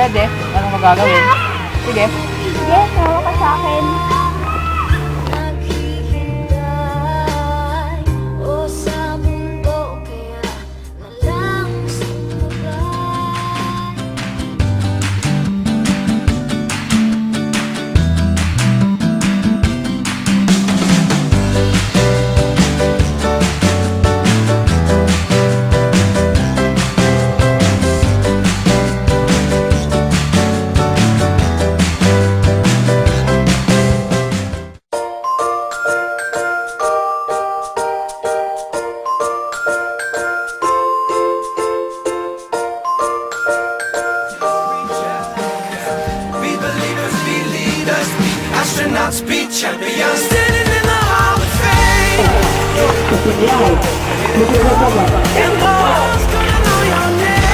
Pwede. Anong magagawin? Sige. Sige, tawa ka sa akin. Astronauts, be champions, standing in the Hall of Fame. And the world's gonna know your name.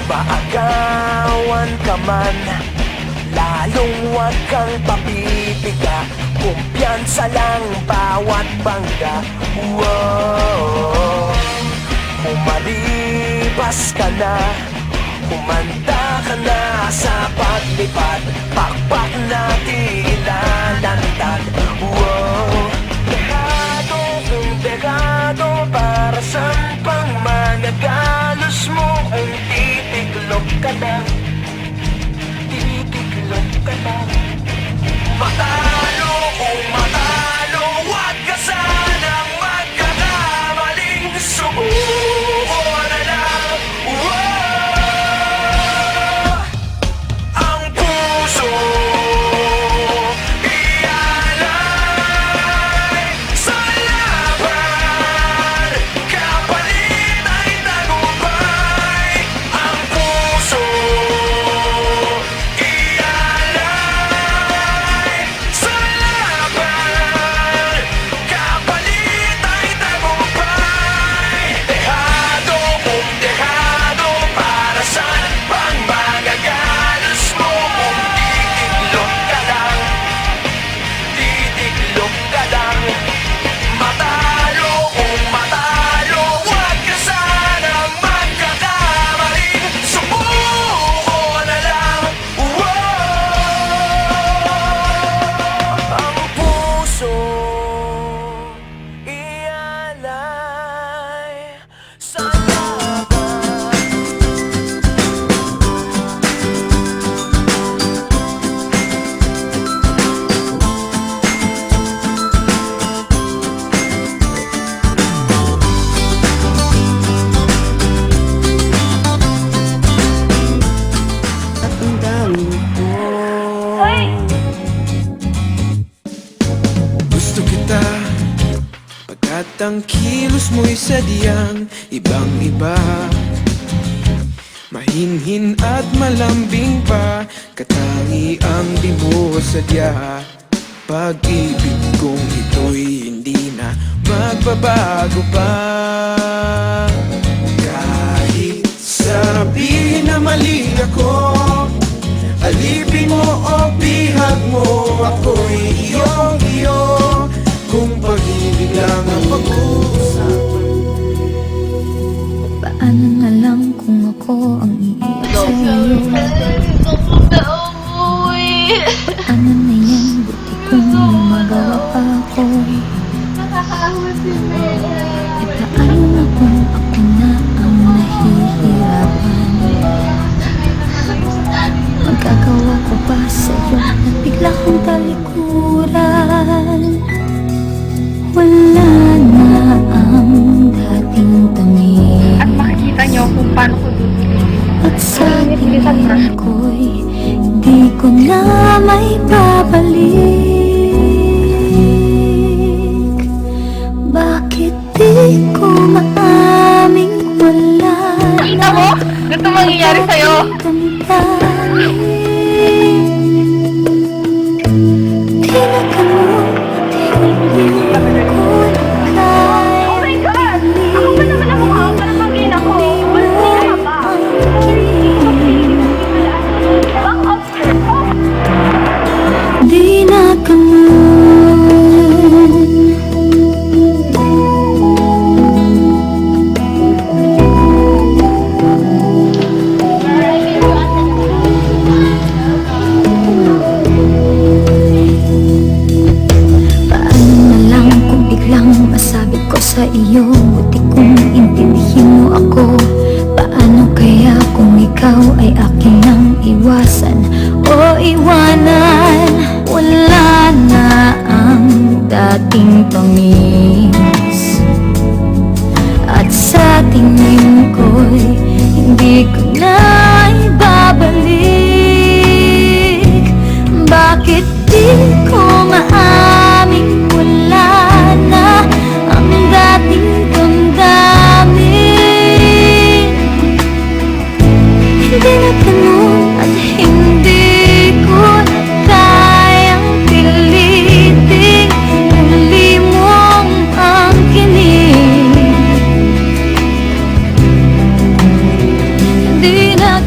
Maagawan ka man, lalong huwag kang papipiga. Kumpiyansa lang bawat bangga. Wow. Umalibas ka na, kumanda ka na sa paglipad. Pakpak na tilalantad. Wow. Dekado kung dekado, para saan pang managalos mo kung titiklop ka na. Titiklop ka na. Matalo kung matalo, huwag ka sanang magkakamaling subuko na lang. Wow! Ang puso ialay sa laban, kapalit ay tagumpay. Ang puso ialay sa ang kilos mo'y sadyang ibang-iba. Mahinhin at malambing pa, katangi ang di mo sadya. Pag-ibig kong ito'y hindi na magbabago pa. Kahit sabihin na mali ako, alipin mo o bihag mo, ako'y iyong-iyo. Kung pag-ibig lang ang pag-uusapan. Paano na lang kung ako ang iiyak sa'yo? Paano na yan? Buti kung may magawa pa ako. E paano na kung ako na ang nahihirapan? Magagawa ko ba sa'yo na bigla kong talikuran? Wala na ang dating tamis. At makikita nyo kung paano ko At sa tingin ko'y di ko na may babalik. Bakit di ko maaming wala na? Kita mo? Ganito mangyayari sa'yo. Di na ganun. Paano na lang kung biglang masabi ko sa iyo, buti kung intindihin mo ako. Paano kaya kung ikaw ay akin nang iwasan o iwanan? Wala na ang dating tamis. At sa tingin ko'y hindi ko na ibabalik. Bakit di ko maaming wala na ang dating damdamin? Hindi na ganun at hindi ko na kayang pilitin. Huli mong ang kinig. Hindi na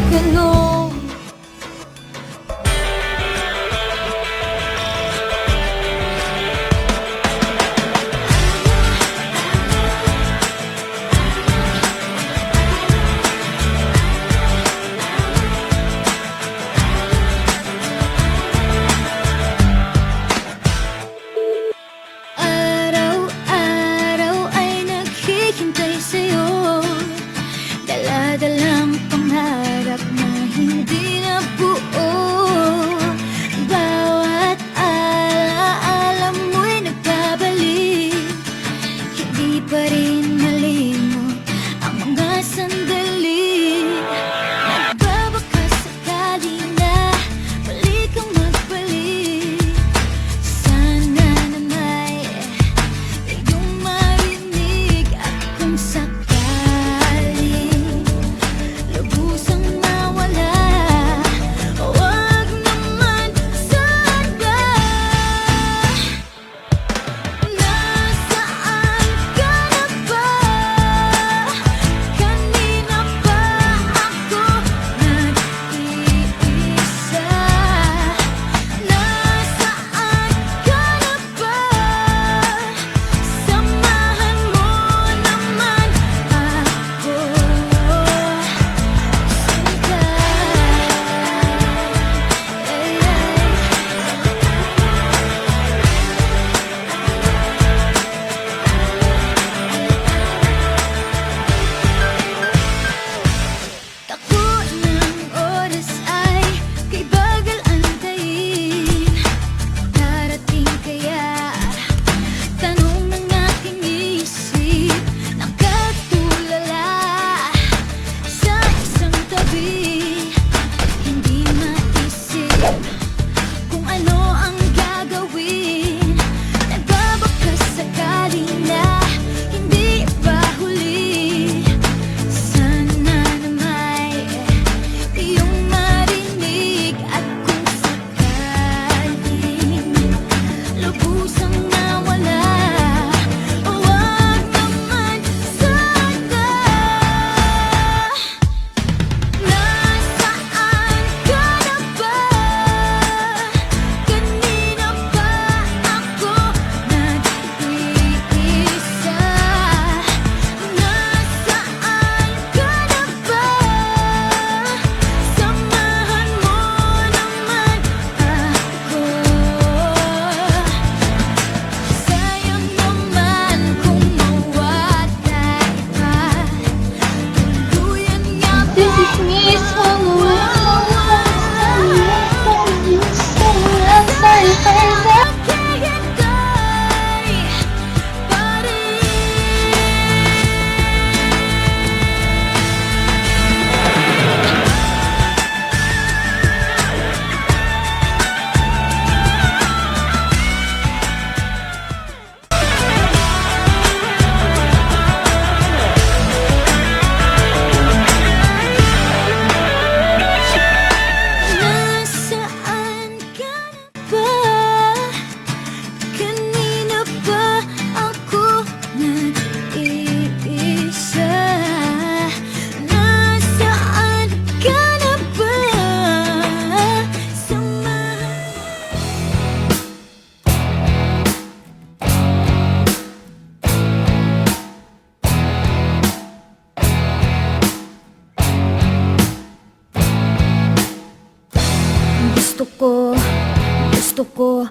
Gusto ko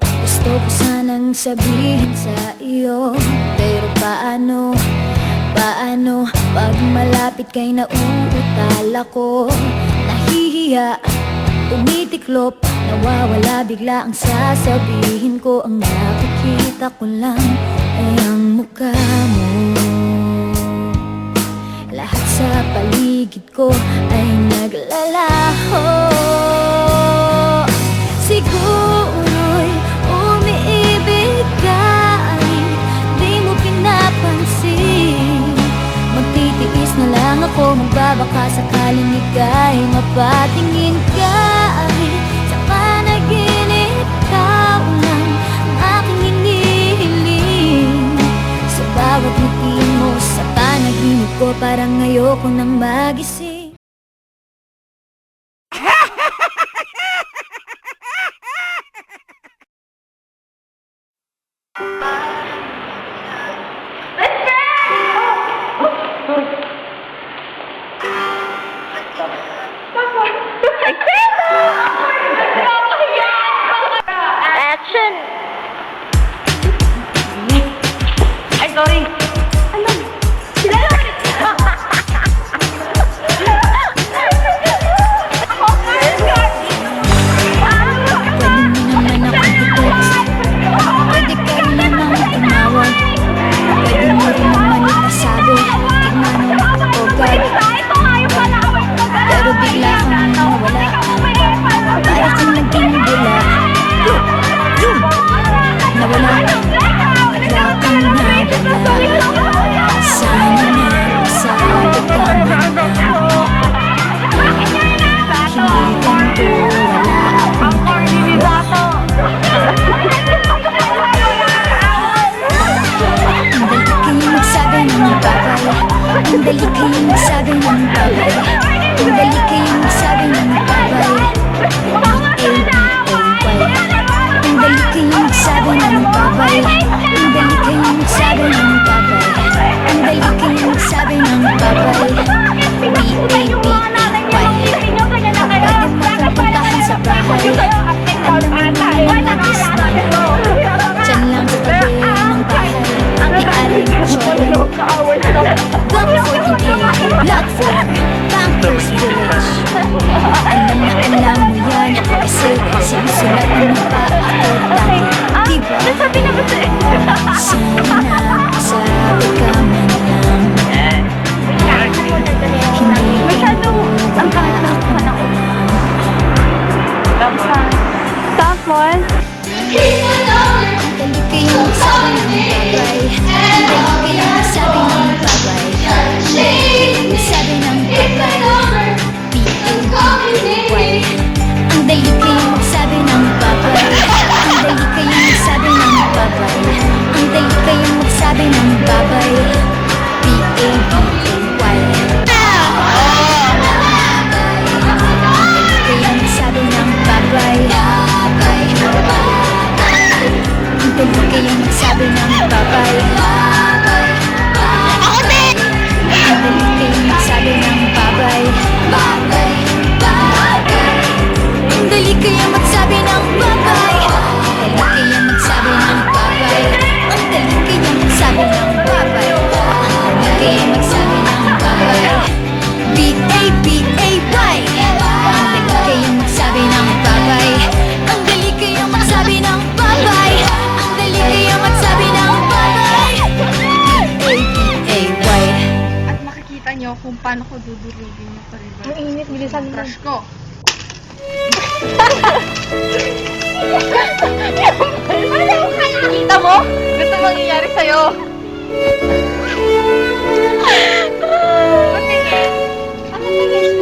sanang sabihin sa iyo, pero paano pag malapit kay nauutal ako? Nahihiya, tumitiklop, nawawala bigla ang sasabihin ko. Ang nakikita ko lang ay ang mukha mo. Lahat sa paligid ko ay naglalaho. Siguro'y umiibig ka, ay di mo pinapansin. Magtitiis na lang ako, magbabaka sakaling ika'y mapatingin ka. Ay sa panaginip, ikaw lang ang aking hinihiling. Sa bawat ngiti mo sa panaginip ko, parang ayoko nang magising. Action! Ay, sorry. Ano? Sila lang! Pwede ka rin naman tumawag, pwede mo rin naman itasabi, tignan mo o gag. Pero bigla kang nawala, para kang naging bula. Nawala, bigla kang nawala. Sana na sabi ka man lang. Hindi ganito, wala akong ang dali kayong magsabi ng bagay. Ang dali kayong magsabi ng bagay. B-A-B-A-Y. Ang dali kayong magsabi ng bagay. Ang dali kayong magsabi ng bagay. Ang dali kayong magsabi ng bagay. B-A-B-A-Y. Pwede makapuntahan sa bahay. Alam mo naman na distan. Diyan lang sa tabi ng bahay. Iaring cholo. Block 48, Block 4, Bankers Village. Alam mo yan, kasi sinusulat mo pa ako dati, diba? Sana sabi ka man lang. Hindi Ang kahit na ako na ako. Tapos? Dali kayong magsabi ng bagay. Dali kayong magsabi ng bagay. Dali kayong magsabi ng bagay. B-A-B-A-Y. Ang dali kayong magsabi ng bagay. Ang dali kayong magsabi ng bagay. Ang dali kayong magsabi ng bagay. B-A-B-A-Y. Kayong magsabi ng bagay. Ang dali kayong magsabi ng bagay. Ako din! Ang dali kayong magsabi ng bagay. Ang dali kayong magsabi ng bagay. Ang dali kayong magsabi ng bagay. Ang dali kayong magsabi ng bagay. Ang dali kayong magsabi ng bagay. B-A-B-A-Y. Ang dali kayong magsabi ng bagay. Ang dali kayong magsabi ng bagay. Ang dali kayong magsabi ng bagay. B-A-B-A-Y. At makikita nyo kung paano ko dudurugin yung pariba. Ang init, bilisan mo. Crush ko. Ano ka nakikita mo? Gusto mangyayari sa'yo. Patingin. Ako tingin.